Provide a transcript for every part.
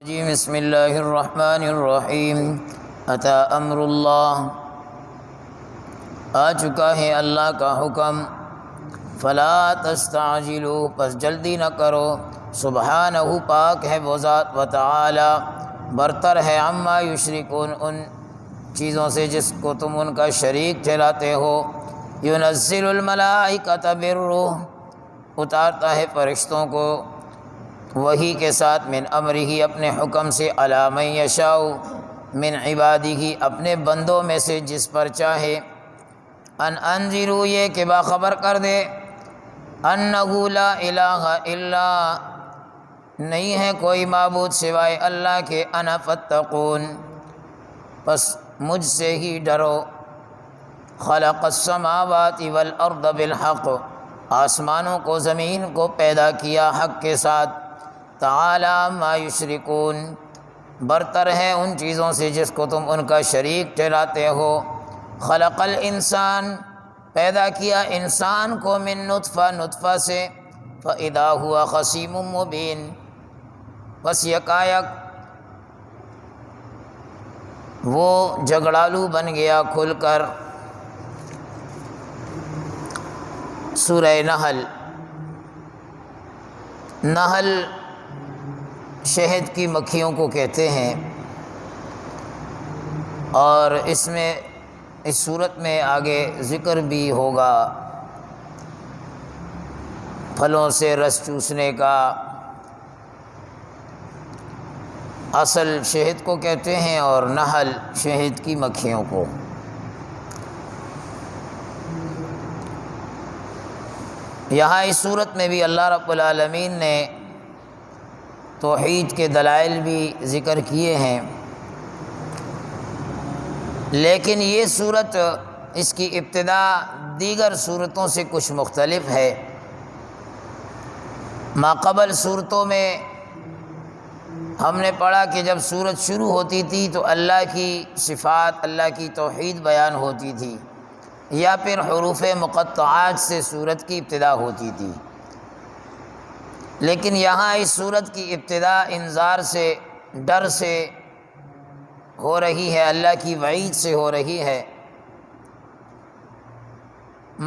جی بسم اللہ الرحمن الرحیم اتی امر اللہ، آ چکا ہے اللہ کا حکم، فلا تستعجلوا، پس جلدی نہ کرو، سبحانہ پاک ہے وہ ذات، وتعالی برتر ہے، عما یشرکون ان چیزوں سے جس کو تم ان کا شریک ٹھہراتے ہو، ینزل الملائکۃ بالروح، اتارتا ہے فرشتوں کو وحی کے ساتھ، من امرہ اپنے حکم سے، علی من یشاء من عبادہ اپنے بندوں میں سے جس پر چاہے، ان انذروا یہ کہ باخبر کر دے، انہ لا الہ الا نہیں ہے کوئی معبود سوائے اللہ کے، انا فاتقون پس مجھ سے ہی ڈرو، خلق السماوات والارض بالحق آسمانوں کو زمین کو پیدا کیا حق کے ساتھ، تعالی ما یشرکون برتر ہے ان چیزوں سے جس کو تم ان کا شریک ٹھہراتے ہو، خلق الانسان پیدا کیا انسان کو، من نطفہ سے، فاذا ہوا خصیم مبین بس یکایک وہ جھگڑالو بن گیا کھل کر۔ سورہ نحل شہد کی مکھیوں کو کہتے ہیں، اور اس صورت میں آگے ذکر بھی ہوگا پھلوں سے رس چوسنے کا۔ اصل شہد کو کہتے ہیں اور نحل شہد کی مکھیوں کو۔ یہاں اس صورت میں بھی اللہ رب العالمین نے توحید کے دلائل بھی ذکر کیے ہیں، لیکن یہ صورت اس کی ابتدا دیگر صورتوں سے کچھ مختلف ہے۔ ماقبل صورتوں میں ہم نے پڑھا کہ جب صورت شروع ہوتی تھی تو اللہ کی صفات، اللہ کی توحید بیان ہوتی تھی، یا پھر حروف مقطعات سے صورت کی ابتدا ہوتی تھی، لیکن یہاں اس صورت کی ابتدا انذار سے، ڈر سے ہو رہی ہے، اللہ کی وعید سے ہو رہی ہے۔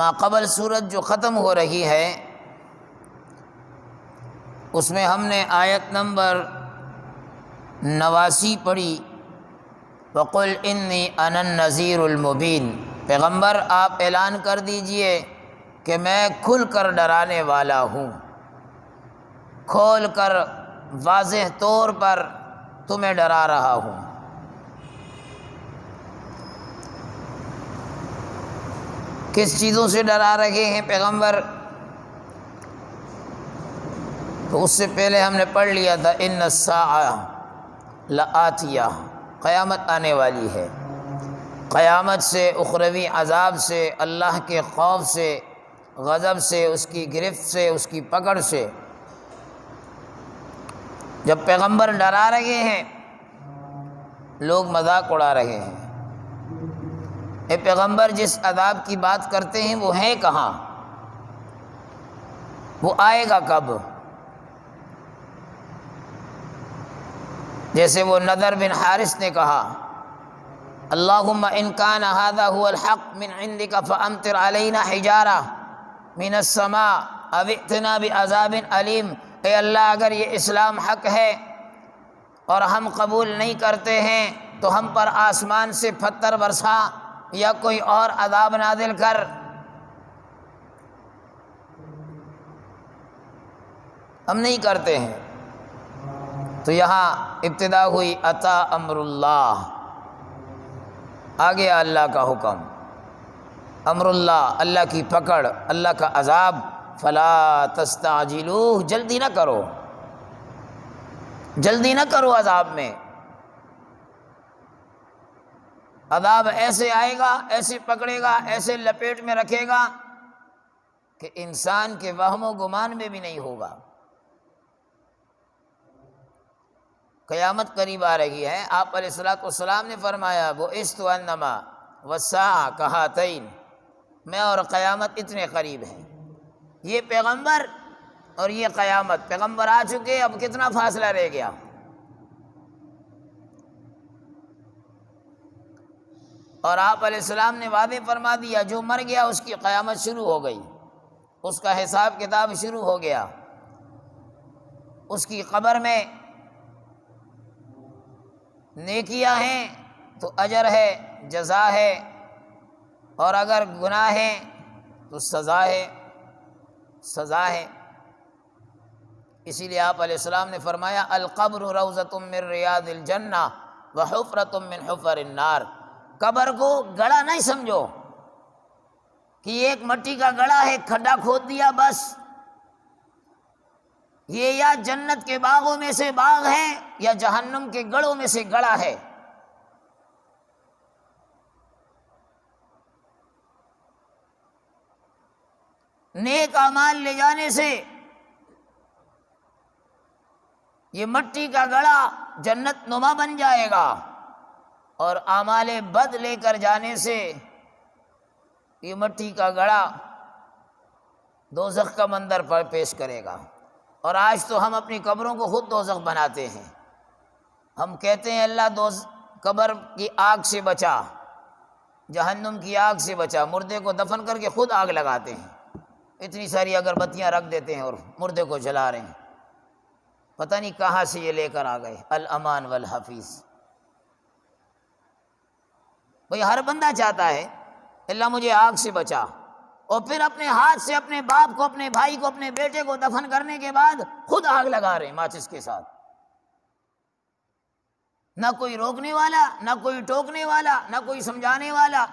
ماقبل صورت جو ختم ہو رہی ہے اس میں ہم نے آیت نمبر 89 پڑھی، وَقُلْ إِنِّي أَنَا النَّذِيرُ الْمُبِينُ، پیغمبر آپ اعلان کر دیجئے کہ میں کھل کر ڈرانے والا ہوں، کھول کر واضح طور پر تمہیں ڈرا رہا ہوں۔ کس چیزوں سے ڈرا رہے ہیں پیغمبر؟ تو اس سے پہلے ہم نے پڑھ لیا تھا، ان الساعۃ لآتیہ، قیامت آنے والی ہے۔ قیامت سے، اخروی عذاب سے، اللہ کے خوف سے، غضب سے، اس کی گرفت سے، اس کی پکڑ سے۔ جب پیغمبر ڈرا رہے ہیں لوگ مذاق اڑا رہے ہیں، اے پیغمبر جس عذاب کی بات کرتے ہیں وہ ہے کہاں؟ وہ آئے گا کب؟ جیسے وہ نضر بن حارث نے کہا، اللہم ان کان ھذا ھو الحق من عندک فامطر علینا حجارہ من السماء او ائتنا بعذاب علیم، اے اللہ اگر یہ اسلام حق ہے اور ہم قبول نہیں کرتے ہیں تو ہم پر آسمان سے پتھر برسا یا کوئی اور عذاب نازل کر۔ ہم نہیں کرتے ہیں۔ تو یہاں ابتدا ہوئی اتی امر اللہ، آ گیا اللہ کا حکم، امر اللہ، اللہ کی پکڑ، اللہ کا عذاب، فلا تستعجلوہ، جلدی نہ کرو، جلدی نہ کرو عذاب میں۔ عذاب ایسے آئے گا، ایسے پکڑے گا، ایسے لپیٹ میں رکھے گا کہ انسان کے وہم و گمان میں بھی نہیں ہوگا۔ قیامت قریب آ رہی ہے، آپ علیہ الصلوۃ والسلام نے فرمایا، بعثت انما والساعۃ کہاتین، میں اور قیامت اتنے قریب ہیں۔ یہ پیغمبر اور یہ قیامت، پیغمبر آ چکے، اب کتنا فاصلہ رہ گیا؟ اور آپ علیہ السلام نے واضح فرما دیا جو مر گیا اس کی قیامت شروع ہو گئی، اس کا حساب کتاب شروع ہو گیا، اس کی قبر میں نیکیاں ہیں تو اجر ہے، جزا ہے، اور اگر گناہ ہے تو سزا ہے۔ اسی لیے آپ علیہ السلام نے فرمایا القبر روضۃ من ریاض الجنہ وحفرۃ من حفر النار۔ قبر کو گڑھا نہیں سمجھو کہ ایک مٹی کا گڑھا ہے، کھڈا کھود دیا بس، یہ یا جنت کے باغوں میں سے باغ ہے یا جہنم کے گڑھوں میں سے گڑھا ہے۔ نیک اعمال لے جانے سے یہ مٹی کا گڑھا جنت نما بن جائے گا، اور اعمال بد لے کر جانے سے یہ مٹی کا گڑھا دوزخ کا منظر پر پیش کرے گا۔ اور آج تو ہم اپنی قبروں کو خود دوزخ بناتے ہیں، ہم کہتے ہیں اللہ قبر کی آگ سے بچا، جہنم کی آگ سے بچا، مردے کو دفن کر کے خود آگ لگاتے ہیں، اتنی ساری اگربتیاں رکھ دیتے ہیں اور مردے کو جلا رہے ہیں، پتہ نہیں کہاں سے یہ لے کر آ گئے۔ الامان والحفیظ، بھئی ہر بندہ چاہتا ہے اللہ مجھے آگ سے بچا، اور پھر اپنے ہاتھ سے اپنے باپ کو، اپنے بھائی کو، اپنے بیٹے کو دفن کرنے کے بعد خود آگ لگا رہے ہیں ماچس کے ساتھ، نہ کوئی روکنے والا، نہ کوئی ٹوکنے والا، نہ کوئی سمجھانے والا۔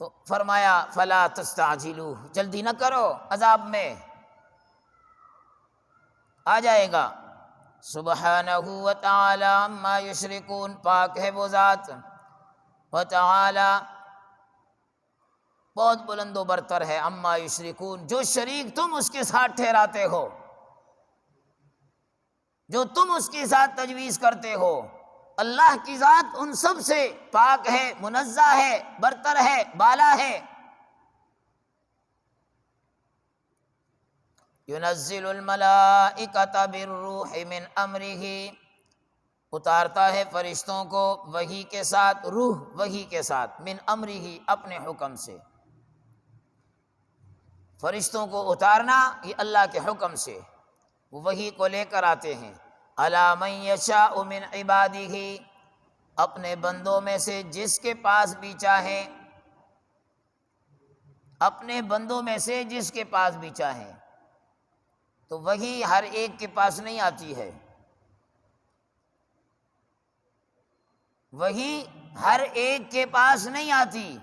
تو فرمایا فلا تستعجلوا، جلدی نہ کرو، عذاب میں آ جائے گا۔ سبحانہ وتعالی عما یشرکون، پاک ہے وہ ذات، وتعالی بہت بلند و برتر ہے، عما یشرکون، جو شریک تم اس کے ساتھ ٹھہراتے ہو، جو تم اس کے ساتھ تجویز کرتے ہو، اللہ کی ذات ان سب سے پاک ہے، منزہ ہے، برتر ہے، بالا ہے۔ ينزل الملائکۃ بالروح من امرہ، اتارتا ہے فرشتوں کو وحی کے ساتھ، روح وحی کے ساتھ، من امرہ اپنے حکم سے، فرشتوں کو اتارنا یہ اللہ کے حکم سے، وہ وحی کو لے کر آتے ہیں، علی من یشاء من عبادہ، اپنے بندوں میں سے جس کے پاس بھی چاہیں، اپنے بندوں میں سے جس کے پاس بھی چاہیں۔ تو وہی ہر ایک کے پاس نہیں آتی ہے، وہی ہر ایک کے پاس نہیں آتی،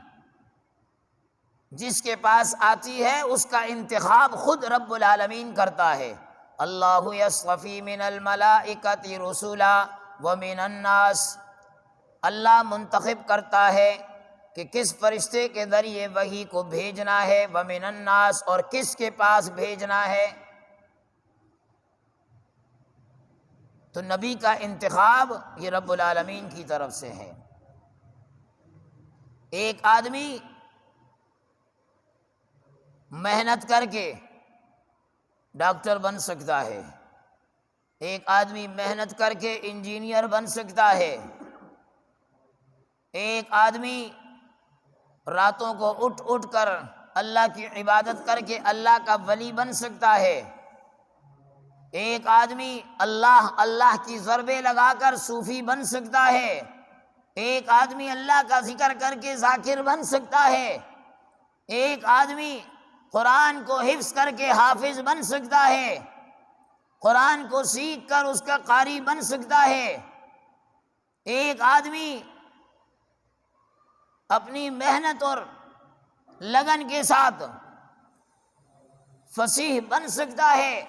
جس کے پاس آتی ہے اس کا انتخاب خود رب العالمین کرتا ہے۔ اللہ یصطفی من الملائکۃ رسلا ومن الناس، اللہ منتخب کرتا ہے کہ کس فرشتے کے ذریعے وحی کو بھیجنا ہے، ومن الناس، اور کس کے پاس بھیجنا ہے۔ تو نبی کا انتخاب یہ رب العالمین کی طرف سے ہے۔ ایک آدمی محنت کر کے ڈاکٹر بن سکتا ہے، ایک آدمی محنت کر کے انجینئر بن سکتا ہے، ایک آدمی راتوں کو اٹھ اٹھ کر اللہ کی عبادت کر کے اللہ کا ولی بن سکتا ہے، ایک آدمی اللہ اللہ کی ضربیں لگا کر صوفی بن سکتا ہے، ایک آدمی اللہ کا ذکر کر کے ذاکر بن سکتا ہے، ایک آدمی قرآن کو حفظ کر کے حافظ بن سکتا ہے، قرآن کو سیکھ کر اس کا قاری بن سکتا ہے، ایک آدمی اپنی محنت اور لگن کے ساتھ فصیح بن سکتا ہے،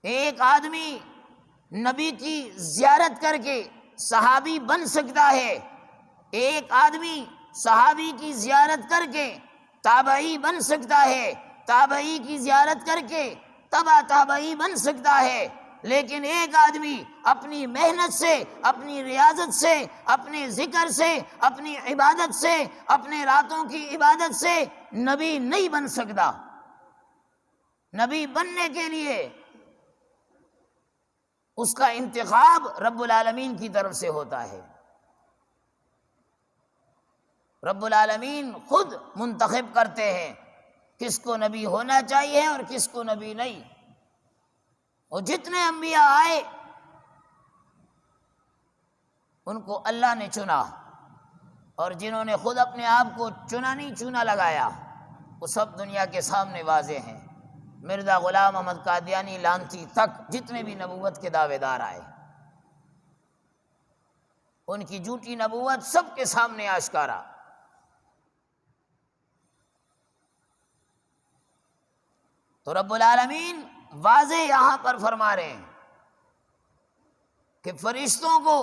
ایک آدمی نبی کی زیارت کر کے صحابی بن سکتا ہے، ایک آدمی صحابی کی زیارت کر کے تابعی بن سکتا ہے، تابعی کی زیارت کر کے تبع تابعی بن سکتا ہے، لیکن ایک آدمی اپنی محنت سے، اپنی ریاضت سے، اپنے ذکر سے، اپنی عبادت سے، اپنے راتوں کی عبادت سے نبی نہیں بن سکتا۔ نبی بننے کے لیے اس کا انتخاب رب العالمین کی طرف سے ہوتا ہے۔ رب العالمین خود منتخب کرتے ہیں کس کو نبی ہونا چاہیے اور کس کو نبی نہیں۔ اور جتنے انبیاء آئے ان کو اللہ نے چنا، اور جنہوں نے خود اپنے آپ کو چنا نہیں چونا لگایا وہ سب دنیا کے سامنے واضح ہیں۔ مرزا غلام احمد قادیانی لانتی تک جتنے بھی نبوت کے دعوے دار آئے، ان کی جھوٹی نبوت سب کے سامنے آشکارا۔ تو رب العالمین واضح یہاں پر فرما رہے ہیں کہ فرشتوں کو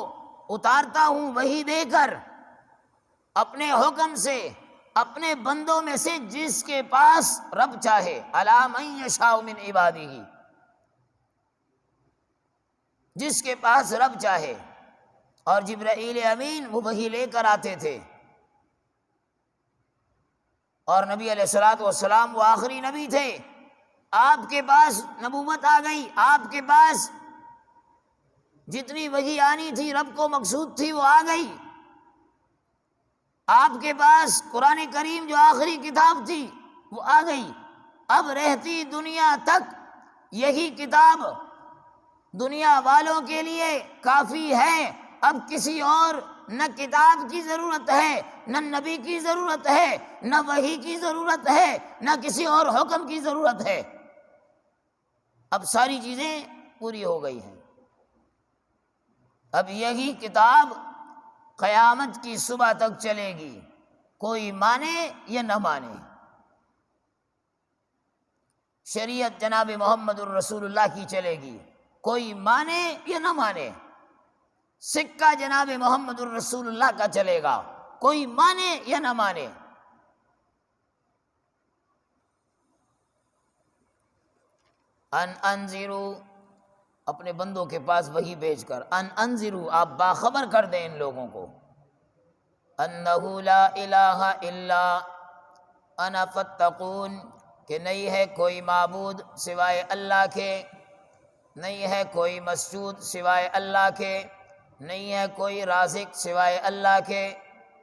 اتارتا ہوں وحی دے کر اپنے حکم سے اپنے بندوں میں سے جس کے پاس رب چاہے، الی من یشاء من عبادہ، جس کے پاس رب چاہے۔ اور جبرائیل امین وہ وحی لے کر آتے تھے، اور نبی علیہ الصلوۃ والسلام وہ آخری نبی تھے۔ آپ کے پاس نبوت آ گئی، آپ کے پاس جتنی وحی آنی تھی رب کو مقصود تھی وہ آ گئی، آپ کے پاس قرآن کریم جو آخری کتاب تھی وہ آ گئی۔ اب رہتی دنیا تک یہی کتاب دنیا والوں کے لیے کافی ہے۔ اب کسی اور نہ کتاب کی ضرورت ہے، نہ نبی کی ضرورت ہے، نہ وحی کی ضرورت ہے، نہ کسی اور حکم کی ضرورت ہے۔ اب ساری چیزیں پوری ہو گئی ہیں۔ اب یہی کتاب قیامت کی صبح تک چلے گی، کوئی مانے یا نہ مانے۔ شریعت جناب محمد الرسول اللہ کی چلے گی، کوئی مانے یا نہ مانے۔ سکہ جناب محمد الرسول اللہ کا چلے گا، کوئی مانے یا نہ مانے۔ انذروا، اپنے بندوں کے پاس وحی بھیج کر انذروا، آپ باخبر کر دیں ان لوگوں کو، انہ لا الہ الا انا فاتقون، کہ نہیں ہے کوئی معبود سوائے اللہ کے، نہیں ہے کوئی مسجود سوائے اللہ کے، نہیں ہے کوئی رازق سوائے اللہ کے،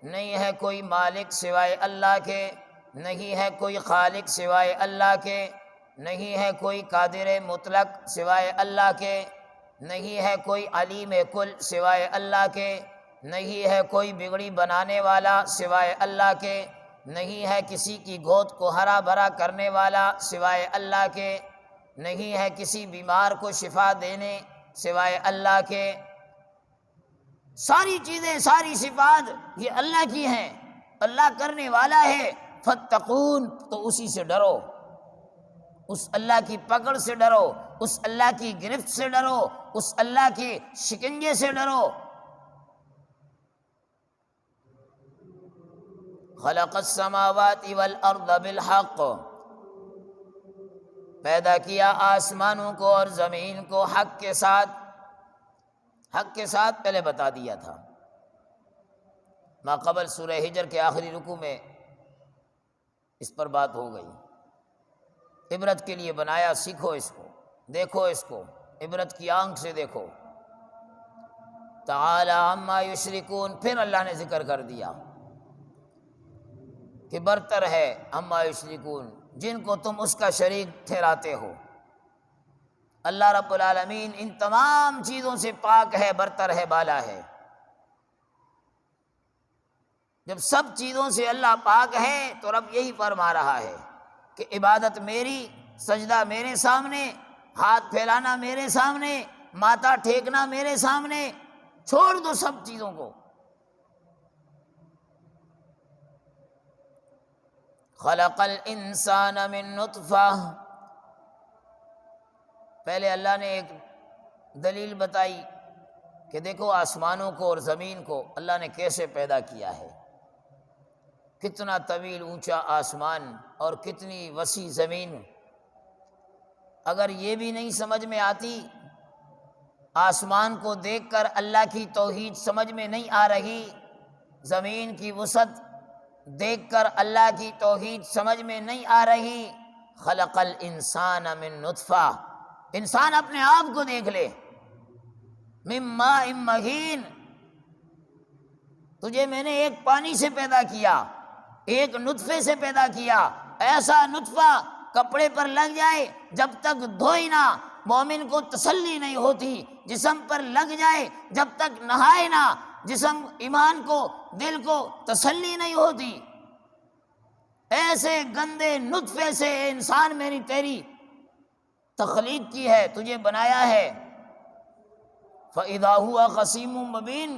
نہیں ہے کوئی مالک سوائے اللہ کے، نہیں ہے کوئی خالق سوائے اللہ کے، نہیں ہے کوئی قادر مطلق سوائے اللہ کے، نہیں ہے کوئی علیم کل سوائے اللہ کے، نہیں ہے کوئی بگڑی بنانے والا سوائے اللہ کے، نہیں ہے کسی کی گود کو ہرا بھرا کرنے والا سوائے اللہ کے، نہیں ہے کسی بیمار کو شفا دینے سوائے اللہ کے۔ ساری چیزیں، ساری صفات یہ اللہ کی ہیں، اللہ کرنے والا ہے۔ فاتقون، تو اسی سے ڈرو، اس اللہ کی پکڑ سے ڈرو، اس اللہ کی گرفت سے ڈرو، اس اللہ کے شکنجے سے ڈرو۔ خلق السماوات والارض بالحق، پیدا کیا آسمانوں کو اور زمین کو حق کے ساتھ۔ حق کے ساتھ پہلے بتا دیا تھا، ماقبل سورہ ہجر کے آخری رکوع میں اس پر بات ہو گئی۔ عبرت کے لیے بنایا، سیکھو اس کو، دیکھو اس کو، عبرت کی آنکھ سے دیکھو۔ تعالی عما یشرکون، پھر اللہ نے ذکر کر دیا کہ برتر ہے عما یشرکون، جن کو تم اس کا شریک ٹھہراتے ہو۔ اللہ رب العالمین ان تمام چیزوں سے پاک ہے، برتر ہے، بالا ہے۔ جب سب چیزوں سے اللہ پاک ہے تو رب یہی فرما رہا ہے کہ عبادت میری، سجدہ میرے سامنے، ہاتھ پھیلانا میرے سامنے، ماتھا ٹھیکنا میرے سامنے، چھوڑ دو سب چیزوں کو۔ خلق الانسان من نطفہ، پہلے اللہ نے ایک دلیل بتائی کہ دیکھو آسمانوں کو اور زمین کو اللہ نے کیسے پیدا کیا ہے، کتنا طویل اونچا آسمان اور کتنی وسیع زمین۔ اگر یہ بھی نہیں سمجھ میں آتی آسمان کو دیکھ کر اللہ کی توحید سمجھ میں نہیں آ رہی، زمین کی وسعت دیکھ کر اللہ کی توحید سمجھ میں نہیں آ رہی، خلق الانسان من نطفہ، انسان اپنے آپ کو دیکھ لے، من ماء مہین، تجھے میں نے ایک پانی سے پیدا کیا، ایک نطفے سے پیدا کیا، ایسا نطفہ کپڑے پر لگ جائے جب تک دھوئی نہ مومن کو تسلی نہیں ہوتی، جسم پر لگ جائے جب تک نہائے نہ جسم ایمان کو دل کو تسلی نہیں ہوتی، ایسے گندے نطفے سے انسان میری تیری تخلیق کی ہے، تجھے بنایا ہے، فَإِذَا هُوَ خَصِيمٌ مُّبِينٌ،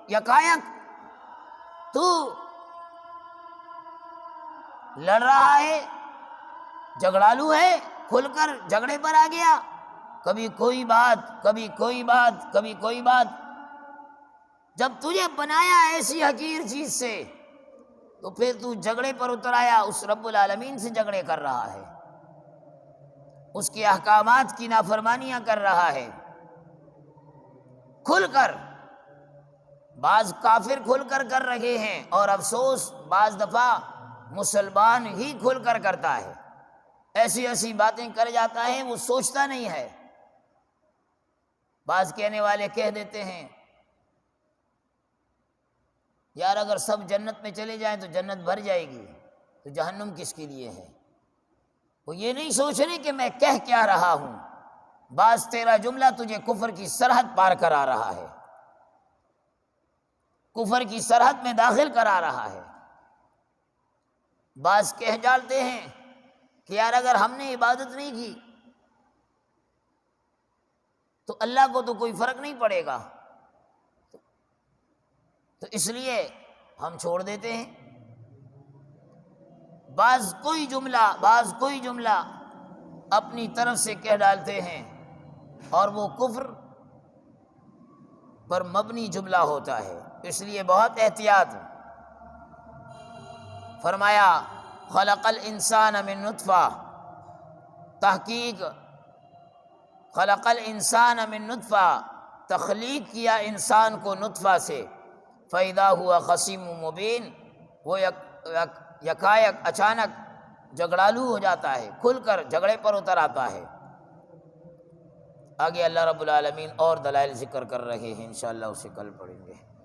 یکایک تو لڑ رہا ہے، جھگڑالو ہے، کھل کر جھگڑے پر آ گیا، کبھی کوئی بات کبھی کوئی بات کبھی کوئی بات، جب تجھے بنایا ایسی حقیر چیز سے تو پھر تو جھگڑے پر اتر آیا، اس رب العالمین سے جھگڑے کر رہا ہے، اس کے احکامات کی نافرمانیاں کر رہا ہے کھل کر۔ بعض کافر کھل کر رہے ہیں، اور افسوس بعض دفعہ مسلمان ہی کھل کر کرتا ہے، ایسی ایسی باتیں کر جاتا ہے، وہ سوچتا نہیں ہے۔ بعض کہنے والے کہہ دیتے ہیں یار اگر سب جنت میں چلے جائیں تو جنت بھر جائے گی، تو جہنم کس کے لیے ہے؟ وہ یہ نہیں سوچ رہے کہ میں کہہ کیا رہا ہوں، بعض تیرا جملہ تجھے کفر کی سرحد پار کرا رہا ہے، کفر کی سرحد میں داخل کرا رہا ہے۔ بعض کہہ ڈالتے ہیں کہ یار اگر ہم نے عبادت نہیں کی تو اللہ کو تو کوئی فرق نہیں پڑے گا، تو اس لیے ہم چھوڑ دیتے ہیں۔ بعض کوئی جملہ اپنی طرف سے کہہ ڈالتے ہیں، اور وہ کفر پر مبنی جملہ ہوتا ہے، اس لیے بہت احتیاط۔ فرمایا خلق الانسان من نطفہ، تحقیق خلق الانسان من نطفہ، تخلیق کیا انسان کو نطفہ سے، فَإِذَا هُوَ خَصِيمٌ مُّبِينٌ، وہ یکایک اچانک جھگڑالو ہو جاتا ہے، کھل کر جھگڑے پر اتر آتا ہے۔ آگے اللہ رب العالمین اور دلائل ذکر کر رہے ہیں، انشاءاللہ اسے کل پڑھیں گے۔